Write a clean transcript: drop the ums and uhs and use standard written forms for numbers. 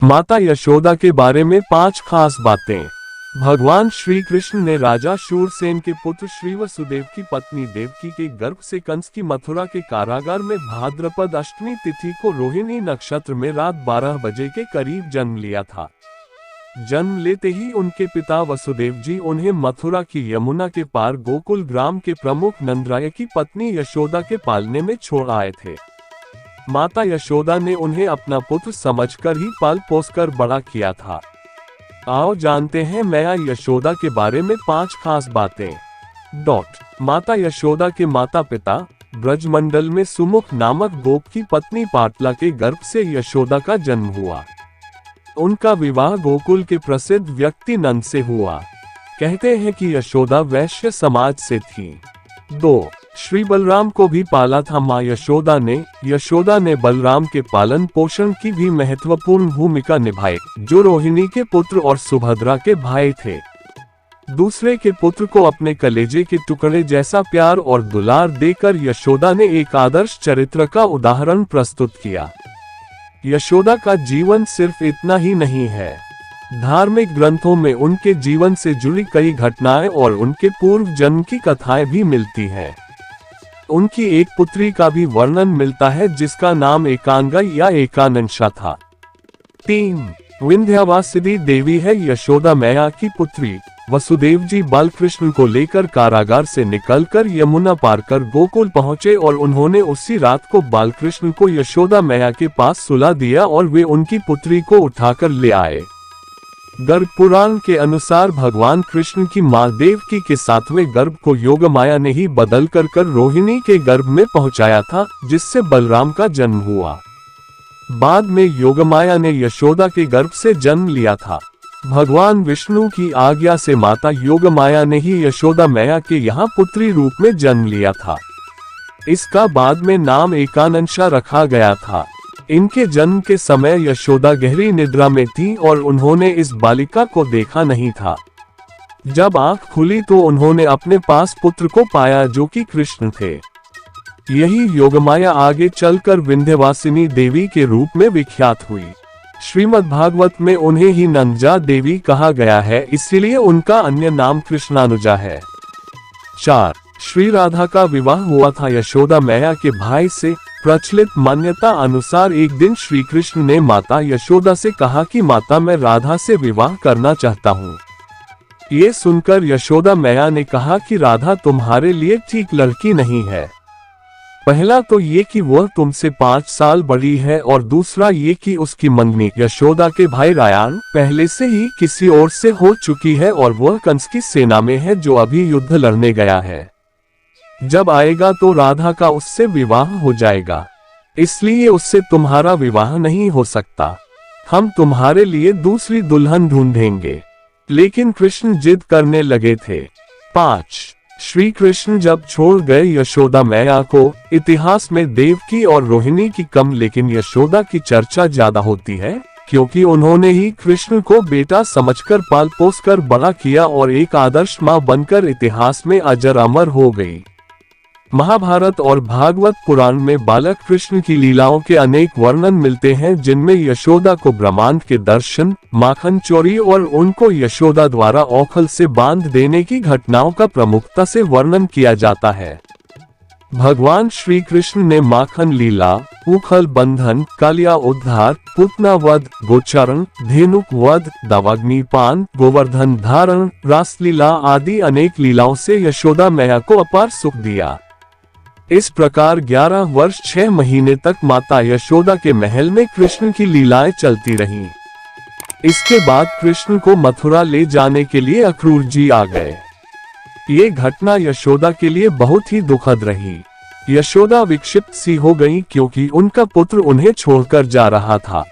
माता यशोदा के बारे में 5 खास बातें। भगवान श्री कृष्ण ने राजा शूरसेन के पुत्र श्री वसुदेव की पत्नी देवकी के गर्भ से कंस की मथुरा के कारागार में भाद्रपद अष्टमी तिथि को रोहिणी नक्षत्र में रात 12 बजे के करीब जन्म लिया था। जन्म लेते ही उनके पिता वसुदेव जी उन्हें मथुरा की यमुना के पार गोकुल ग्राम के प्रमुख नंदराय की पत्नी यशोदा के पालने में छोड़ आए थे। माता यशोदा ने उन्हें अपना पुत्र समझकर ही पाल पोसकर बड़ा किया था। आओ जानते हैं मैया यशोदा के बारे में 5 खास बातें। माता यशोदा के माता पिता ब्रजमंडल में सुमुख नामक गोप की पत्नी पाटला के गर्भ से यशोदा का जन्म हुआ। उनका विवाह गोकुल के प्रसिद्ध व्यक्ति नंद से हुआ। कहते हैं कि यशोदा वैश्य समाज से थी। 2. श्री बलराम को भी पाला था माँ यशोदा ने बलराम के पालन पोषण की भी महत्वपूर्ण भूमिका निभाई, जो रोहिणी के पुत्र और सुभद्रा के भाई थे। दूसरे के पुत्र को अपने कलेजे के टुकड़े जैसा प्यार और दुलार देकर यशोदा ने एक आदर्श चरित्र का उदाहरण प्रस्तुत किया। यशोदा का जीवन सिर्फ इतना ही नहीं है। धार्मिक ग्रंथों में उनके जीवन से जुड़ी कई घटनाएं और उनके पूर्व जन्म की कथाएं भी मिलती हैं। उनकी एक पुत्री का भी वर्णन मिलता है जिसका नाम एकांगा या एकानंशा था। 3. विंध्यवासिनी देवी है यशोदा मैया की पुत्री। वसुदेव जी बालकृष्ण को लेकर कारागार से निकलकर यमुना पार कर गोकुल पहुँचे और उन्होंने उसी रात को बालकृष्ण को यशोदा मैया के पास सुला दिया और वे उनकी पुत्री को उठाकर ले आए। गर्भ पुराण के अनुसार भगवान कृष्ण की मां देवकी के 7वें गर्भ को योगमाया ने ही बदल कर रोहिणी के गर्भ में पहुंचाया था, जिससे बलराम का जन्म हुआ। बाद में योगमाया ने यशोदा के गर्भ से जन्म लिया था। भगवान विष्णु की आज्ञा से माता योगमाया ने ही यशोदा मैया के यहाँ पुत्री रूप में जन्म लिया था। इसका बाद में नाम एकानंशा रखा गया था। इनके जन्म के समय यशोदा गहरी निद्रा में थी और उन्होंने इस बालिका को देखा नहीं था। जब आंख खुली तो उन्होंने अपने पास पुत्र को पाया जो कि कृष्ण थे। यही योगमाया आगे चलकर विंध्यवासिनी देवी के रूप में विख्यात हुई। श्रीमद् भागवत में उन्हें ही नंदजा देवी कहा गया है, इसीलिए उनका अन्य नाम कृष्णानुजा है। 4. श्री राधा का विवाह हुआ था यशोदा मैया के भाई से। प्रचलित मान्यता अनुसार एक दिन श्री कृष्ण ने माता यशोदा से कहा कि माता मैं राधा से विवाह करना चाहता हूँ। ये सुनकर यशोदा मैया ने कहा कि राधा तुम्हारे लिए ठीक लड़की नहीं है। पहला तो ये कि वह तुमसे 5 साल बड़ी है और दूसरा ये कि उसकी मंगनी यशोदा के भाई रायान पहले से ही किसी और से हो चुकी है और वह कंस की सेना में है जो अभी युद्ध लड़ने गया है। जब आएगा तो राधा का उससे विवाह हो जाएगा, इसलिए उससे तुम्हारा विवाह नहीं हो सकता। हम तुम्हारे लिए दूसरी दुल्हन ढूंढेंगे। लेकिन कृष्ण जिद करने लगे थे। 5. श्री कृष्ण जब छोड़ गए यशोदा मैया को, इतिहास में देवकी और रोहिणी की कम लेकिन यशोदा की चर्चा ज्यादा होती है, क्योंकि उन्होंने ही कृष्ण को बेटा समझकर पाल पोस कर बड़ा किया और एक आदर्श मां बनकर इतिहास में अजर अमर हो गई। महाभारत और भागवत पुराण में बालक कृष्ण की लीलाओं के अनेक वर्णन मिलते हैं, जिनमें यशोदा को ब्रह्मांड के दर्शन, माखन चोरी और उनको यशोदा द्वारा औखल से बांध देने की घटनाओं का प्रमुखता से वर्णन किया जाता है। भगवान श्री कृष्ण ने माखन लीला, उखल बंधन, कालिया उद्धार, पुतना वध, गोचारण, धेनुक वध, दवाग्निपान, गोवर्धन धारण, रासलीला आदि अनेक लीलाओं से यशोदा मैया को अपार सुख दिया। इस प्रकार 11 वर्ष 6 महीने तक माता यशोदा के महल में कृष्ण की लीलाएं चलती रहीं। इसके बाद कृष्ण को मथुरा ले जाने के लिए अक्रूर जी आ गए। ये घटना यशोदा के लिए बहुत ही दुखद रही। यशोदा विक्षिप्त सी हो गई क्योंकि उनका पुत्र उन्हें छोड़कर जा रहा था।